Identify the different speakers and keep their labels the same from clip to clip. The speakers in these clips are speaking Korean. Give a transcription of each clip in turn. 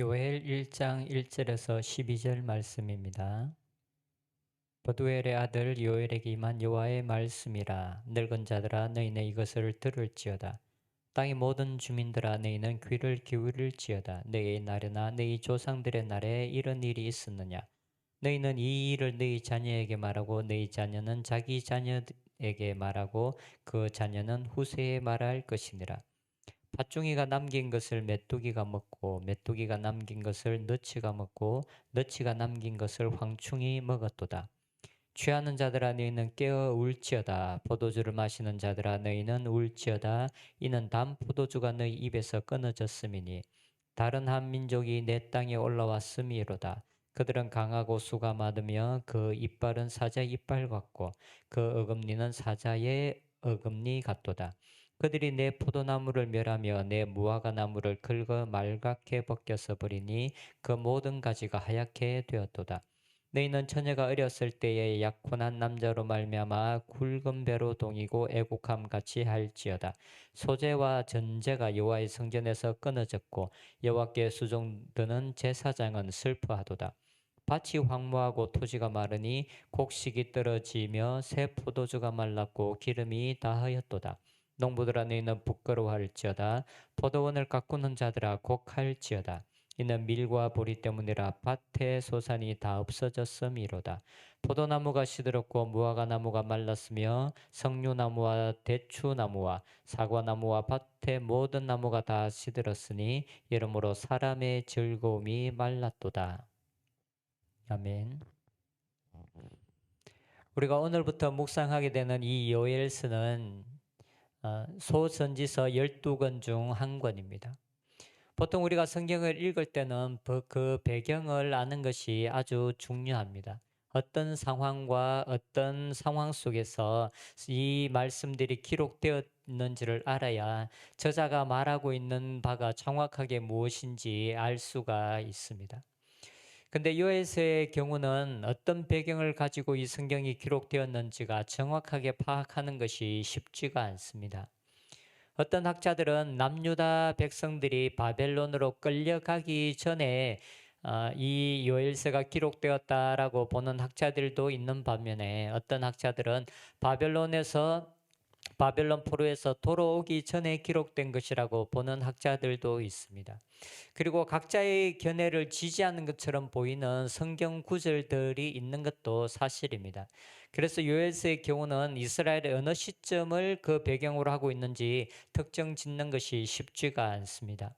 Speaker 1: 요엘 1장 1절에서 12절 말씀입니다. 버두엘의 아들 요엘에게 임한 여호와의 말씀이라. 늙은 자들아 너희는 이것을 들을지어다. 땅의 모든 주민들아 너희는 귀를 기울일지어다. 너희의 날에나 너희 조상들의 날에 이런 일이 있었느냐. 너희는 이 일을 너희 자녀에게 말하고 너희 자녀는 자기 자녀에게 말하고 그 자녀는 후세에 말할 것이니라. 팥종이가 남긴 것을 메뚜기가 먹고 메뚜기가 남긴 것을 너치가 먹고 너치가 남긴 것을 황충이 먹었도다. 취하는 자들아 너희는 깨어 울지어다. 포도주를 마시는 자들아 너희는 울지어다. 이는 단 포도주가 너희 입에서 끊어졌음이니 다른 한 민족이 내 땅에 올라왔음이로다. 그들은 강하고 수가 많으며 그 이빨은 사자 이빨 같고 그 어금니는 사자의 어금니 같도다. 그들이 내 포도나무를 멸하며 내 무화과 나무를 긁어 말갛게 벗겨서 버리니 그 모든 가지가 하얗게 되었도다. 너희는 처녀가 어렸을 때에 약혼한 남자로 말미암아 굵은 배로 동이고 애국함 같이 할지어다. 소재와 전제가 여호와의 성전에서 끊어졌고 여호와께 수종드는 제사장은 슬퍼하도다. 밭이 황무하고 토지가 마르니 곡식이 떨어지며 새 포도주가 말랐고 기름이 다하였도다. 농부들아 너희는 부끄러워할지어다. 포도원을 가꾸는 자들아 곡할지어다. 이는 밀과 보리 때문이라. 밭의 소산이 다 없어졌음이로다. 포도나무가 시들었고 무화과 나무가 말랐으며 석류나무와 대추나무와 사과나무와 밭의 모든 나무가 다 시들었으니 이러므로 사람의 즐거움이 말랐도다. 아멘. 우리가 오늘부터 묵상하게 되는 이 요엘서는 소선지서 12권 중 한 권입니다. 보통 우리가 성경을 읽을 때는 그 배경을 아는 것이 아주 중요합니다. 어떤 상황과 어떤 상황 속에서 이 말씀들이 기록되었는지를 알아야 저자가 말하고 있는 바가 정확하게 무엇인지 알 수가 있습니다. 근데 요에서의 경우는 어떤 배경을 가지고 이 성경이 기록되었는지가 정확하게 파악하는 것이 쉽지가 않습니다. 어떤 학자들은 남유다 백성들이 바벨론으로 끌려가기 전에 이 요엘서가 기록되었다라고 보는 학자들도 있는 반면에 어떤 학자들은 바벨론 포로에서 돌아오기 전에 기록된 것이라고 보는 학자들도 있습니다. 그리고 각자의 견해를 지지하는 것처럼 보이는 성경 구절들이 있는 것도 사실입니다. 그래서 요엘서의 경우는 이스라엘의 어느 시점을 그 배경으로 하고 있는지 특정 짓는 것이 쉽지가 않습니다.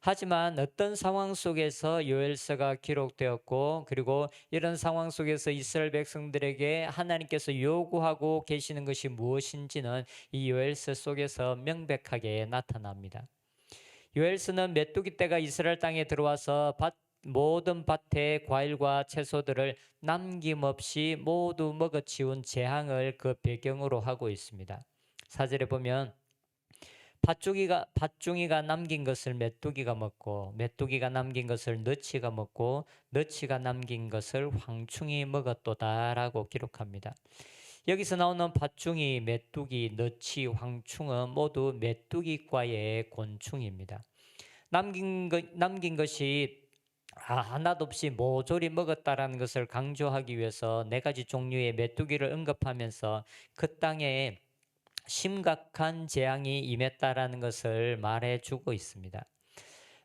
Speaker 1: 하지만 어떤 상황 속에서 요엘서가 기록되었고 그리고 이런 상황 속에서 이스라엘 백성들에게 하나님께서 요구하고 계시는 것이 무엇인지는 이 요엘서 속에서 명백하게 나타납니다. 요엘서는 메뚜기 떼가 이스라엘 땅에 들어와서 모든 밭의 과일과 채소들을 남김없이 모두 먹어치운 재앙을 그 배경으로 하고 있습니다. 4절에 보면 팥종이가 남긴 것을 메뚜기가 먹고 메뚜기가 남긴 것을 너치가 먹고 너치가 남긴 것을 황충이 먹었도다라고 기록합니다. 여기서 나오는 팥종이, 메뚜기, 너치, 황충은 모두 메뚜기과의 곤충입니다. 남긴 것이 하나도 없이 모조리 먹었다라는 것을 강조하기 위해서 네 가지 종류의 메뚜기를 언급하면서 그 땅에 심각한 재앙이 임했다라는 것을 말해주고 있습니다.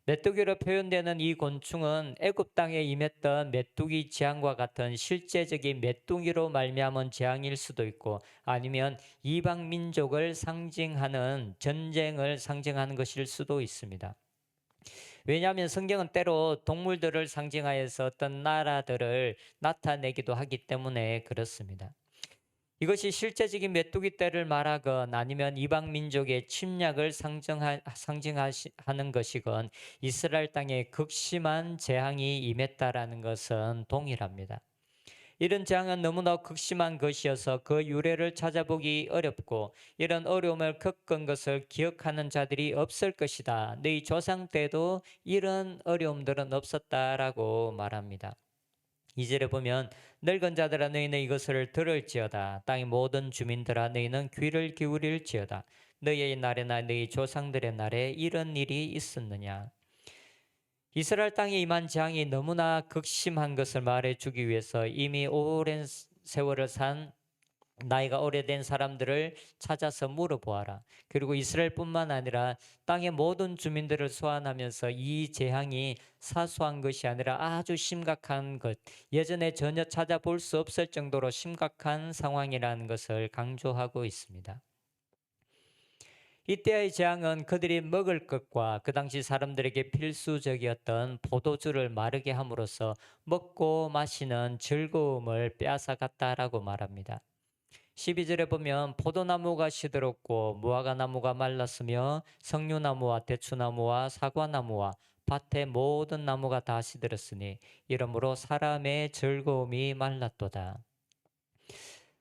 Speaker 1: 메뚜기로 표현되는 이 곤충은 애굽 땅에 임했던 메뚜기 재앙과 같은 실제적인 메뚜기로 말미암은 재앙일 수도 있고 아니면 이방 민족을 상징하는 전쟁을 상징하는 것일 수도 있습니다. 왜냐하면 성경은 때로 동물들을 상징하여서 어떤 나라들을 나타내기도 하기 때문에 그렇습니다. 이것이 실제적인 메뚜기 떼를 말하건 아니면 이방 민족의 침략을 상징하는 것이건 이스라엘 땅에 극심한 재앙이 임했다라는 것은 동일합니다. 이런 재앙은 너무나 극심한 것이어서 그 유래를 찾아보기 어렵고 이런 어려움을 겪은 것을 기억하는 자들이 없을 것이다. 너희 조상 때도 이런 어려움들은 없었다라고 말합니다. 2절에 보면 늙은 자들아 너희는 이것을 들을지어다. 땅의 모든 주민들아 너희는 귀를 기울일지어다. 너희의 날에나 너희 조상들의 날에 이런 일이 있었느냐. 이스라엘 땅에 임한 재앙이 너무나 극심한 것을 말해주기 위해서 이미 오랜 세월을 산 나이가 오래된 사람들을 찾아서 물어보아라. 그리고 이스라엘뿐만 아니라 땅의 모든 주민들을 소환하면서 이 재앙이 사소한 것이 아니라 아주 심각한 것, 예전에 전혀 찾아볼 수 없을 정도로 심각한 상황이라는 것을 강조하고 있습니다. 이때의 재앙은 그들이 먹을 것과 그 당시 사람들에게 필수적이었던 포도주를 마르게 함으로써 먹고 마시는 즐거움을 빼앗아갔다라고 말합니다. 12절에 보면 포도나무가 시들었고 무화과나무가 말랐으며 석류나무와 대추나무와 사과나무와 밭의 모든 나무가 다 시들었으니 이러므로 사람의 즐거움이 말랐도다.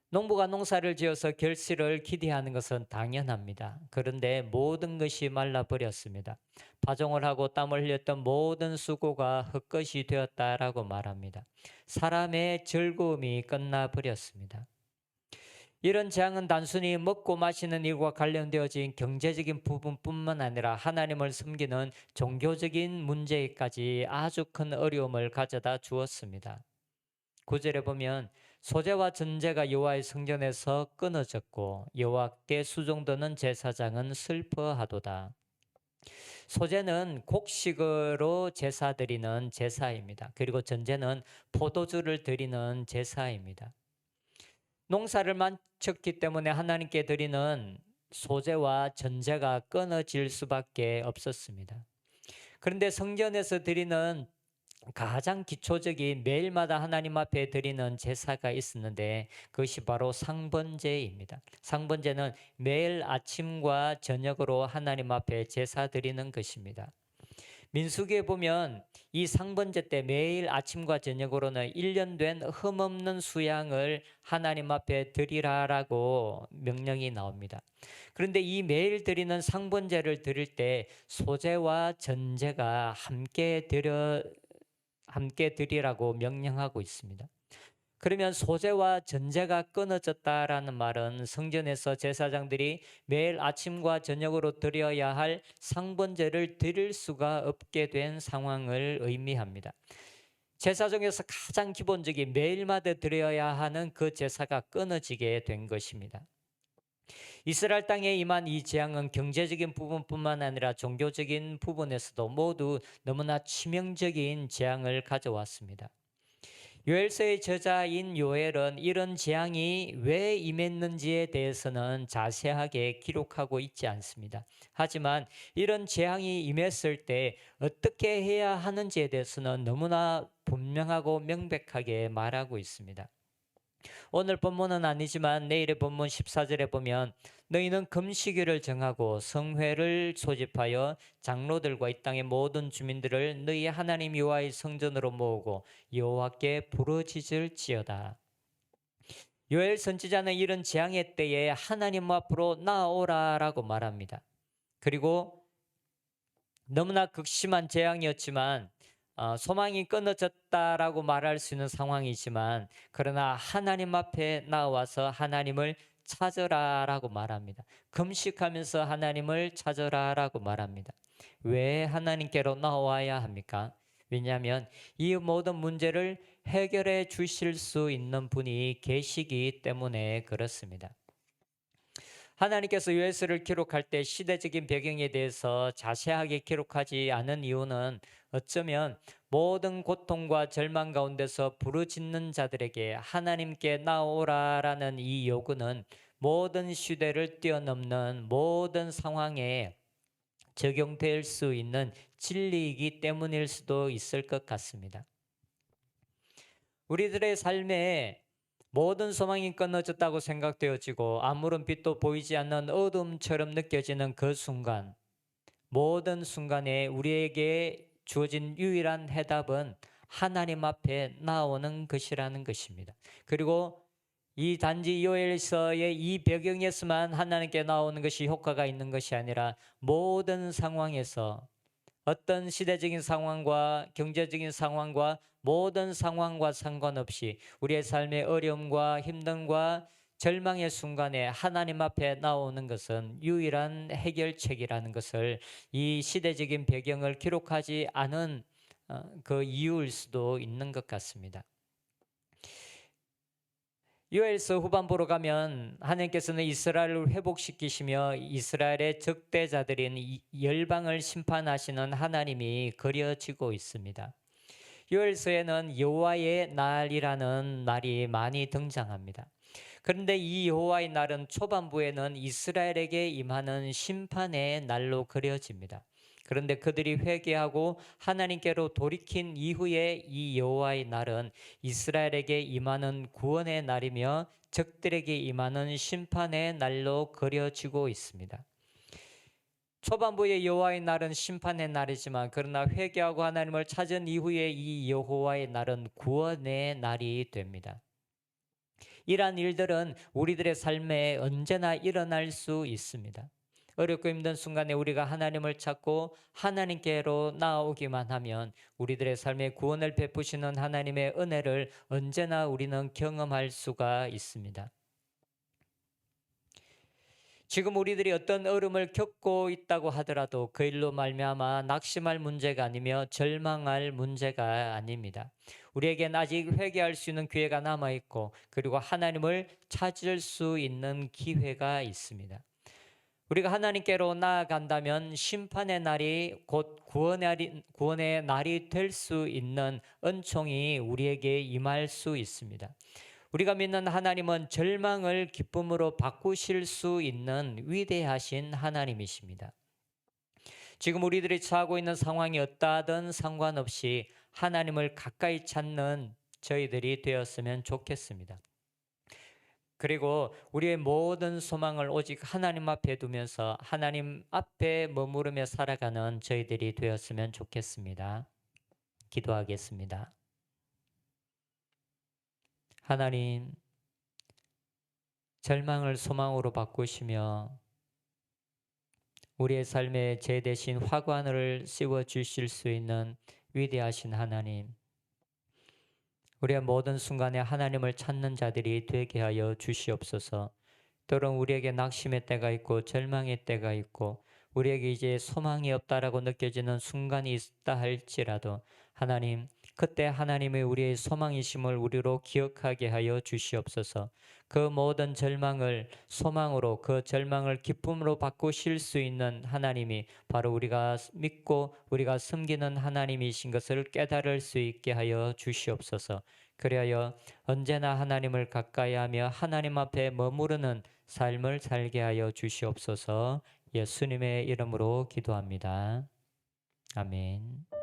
Speaker 1: 농부가 농사를 지어서 결실을 기대하는 것은 당연합니다. 그런데 모든 것이 말라버렸습니다. 파종을 하고 땀을 흘렸던 모든 수고가 헛것이 되었다라고 말합니다. 사람의 즐거움이 끝나버렸습니다. 이런 재앙은 단순히 먹고 마시는 일과 관련되어진 경제적인 부분뿐만 아니라 하나님을 섬기는 종교적인 문제까지 아주 큰 어려움을 가져다 주었습니다. 9절에 보면 소재와 전제가 여호와의 성전에서 끊어졌고 여호와께 수종드는 제사장은 슬퍼하도다. 소재는 곡식으로 제사 드리는 제사입니다. 그리고 전제는 포도주를 드리는 제사입니다. 농사를 마쳤기 때문에 하나님께 드리는 소재와 전제가 끊어질 수밖에 없었습니다. 그런데 성전에서 드리는 가장 기초적인 매일마다 하나님 앞에 드리는 제사가 있었는데 그것이 바로 상번제입니다. 상번제는 매일 아침과 저녁으로 하나님 앞에 제사 드리는 것입니다. 민수기에 보면 이 상번제 때 매일 아침과 저녁으로는 1년 된 흠없는 수양을 하나님 앞에 드리라라고 명령이 나옵니다. 그런데 이 매일 드리는 상번제를 드릴 때 소제와 전제가 함께 드리라고 명령하고 있습니다. 그러면 소재와 전제가 끊어졌다라는 말은 성전에서 제사장들이 매일 아침과 저녁으로 드려야 할 상번제를 드릴 수가 없게 된 상황을 의미합니다. 제사 중에서 가장 기본적인 매일마다 드려야 하는 그 제사가 끊어지게 된 것입니다. 이스라엘 땅에 임한 이 재앙은 경제적인 부분뿐만 아니라 종교적인 부분에서도 모두 너무나 치명적인 재앙을 가져왔습니다. 요엘서의 저자인 요엘은 이런 재앙이 왜 임했는지에 대해서는 자세하게 기록하고 있지 않습니다. 하지만 이런 재앙이 임했을 때 어떻게 해야 하는지에 대해서는 너무나 분명하고 명백하게 말하고 있습니다. 오늘 본문은 아니지만 내일의 본문 14절에 보면 너희는 금식일을 정하고 성회를 소집하여 장로들과 이 땅의 모든 주민들을 너희 하나님 여호와의 성전으로 모으고 여호와께 부르짖을지어다. 요엘 선지자는 이런 재앙의 때에 하나님 앞으로 나아오라라고 말합니다. 그리고 너무나 극심한 재앙이었지만 소망이 끊어졌다라고 말할 수 있는 상황이지만 그러나 하나님 앞에 나와서 하나님을 찾으라라고 말합니다. 금식하면서 하나님을 찾으라라고 말합니다. 왜 하나님께로 나와야 합니까? 왜냐하면 이 모든 문제를 해결해 주실 수 있는 분이 계시기 때문에 그렇습니다. 하나님께서 요엘서를 기록할 때 시대적인 배경에 대해서 자세하게 기록하지 않은 이유는 어쩌면 모든 고통과 절망 가운데서 부르짖는 자들에게 하나님께 나오라라는 이 요구는 모든 시대를 뛰어넘는 모든 상황에 적용될 수 있는 진리이기 때문일 수도 있을 것 같습니다. 우리들의 삶에 모든 소망이 끊어졌다고 생각되어지고 아무런 빛도 보이지 않는 어둠처럼 느껴지는 그 순간, 모든 순간에 우리에게 주어진 유일한 해답은 하나님 앞에 나오는 것이라는 것입니다. 그리고 이 단지 요엘서의 이 배경에서만 하나님께 나오는 것이 효과가 있는 것이 아니라 모든 상황에서 어떤 시대적인 상황과 경제적인 상황과 모든 상황과 상관없이 우리의 삶의 어려움과 힘듦과 절망의 순간에 하나님 앞에 나오는 것은 유일한 해결책이라는 것을 이 시대적인 배경을 기록하지 않은 그 이유일 수도 있는 것 같습니다. 요엘서 후반부로 가면 하나님께서는 이스라엘을 회복시키시며 이스라엘의 적대자들인 열방을 심판하시는 하나님이 그려지고 있습니다. 요엘서에는 여호와의 날이라는 말이 많이 등장합니다. 그런데 이 여호와의 날은 초반부에는 이스라엘에게 임하는 심판의 날로 그려집니다. 그런데 그들이 회개하고 하나님께로 돌이킨 이후에 이 여호와의 날은 이스라엘에게 임하는 구원의 날이며 적들에게 임하는 심판의 날로 그려지고 있습니다. 초반부의 여호와의 날은 심판의 날이지만 그러나 회개하고 하나님을 찾은 이후에 이 여호와의 날은 구원의 날이 됩니다. 이러한 일들은 우리들의 삶에 언제나 일어날 수 있습니다. 어렵고 힘든 순간에 우리가 하나님을 찾고 하나님께로 나아오기만 하면 우리들의 삶에 구원을 베푸시는 하나님의 은혜를 언제나 우리는 경험할 수가 있습니다. 지금 우리들이 어떤 어려움을 겪고 있다고 하더라도 그 일로 말미암아 낙심할 문제가 아니며 절망할 문제가 아닙니다. 우리에겐 아직 회개할 수 있는 기회가 남아있고 그리고 하나님을 찾을 수 있는 기회가 있습니다. 우리가 하나님께로 나아간다면 심판의 날이 곧 구원의 날이 될 수 있는 은총이 우리에게 임할 수 있습니다. 우리가 믿는 하나님은 절망을 기쁨으로 바꾸실 수 있는 위대하신 하나님이십니다. 지금 우리들이 처하고 있는 상황이 어떠하든 상관없이 하나님을 가까이 찾는 저희들이 되었으면 좋겠습니다. 그리고 우리의 모든 소망을 오직 하나님 앞에 두면서 하나님 앞에 머무르며 살아가는 저희들이 되었으면 좋겠습니다. 기도하겠습니다. 하나님, 절망을 소망으로 바꾸시며 우리의 삶에 제 대신 화관을 씌워 주실 수 있는 위대하신 하나님, 우리의 모든 순간에 하나님을 찾는 자들이 되게 하여 주시옵소서. 때론 우리에게 낙심의 때가 있고 절망의 때가 있고 우리에게 이제 소망이 없다라고 느껴지는 순간이 있다 할지라도 하나님, 그때 하나님의 우리의 소망이심을 우리로 기억하게 하여 주시옵소서. 그 모든 절망을 소망으로, 그 절망을 기쁨으로 바꾸실 수 있는 하나님이 바로 우리가 믿고 우리가 섬기는 하나님이신 것을 깨달을 수 있게 하여 주시옵소서. 그리하여 언제나 하나님을 가까이하며 하나님 앞에 머무르는 삶을 살게 하여 주시옵소서. 예수님의 이름으로 기도합니다. 아멘.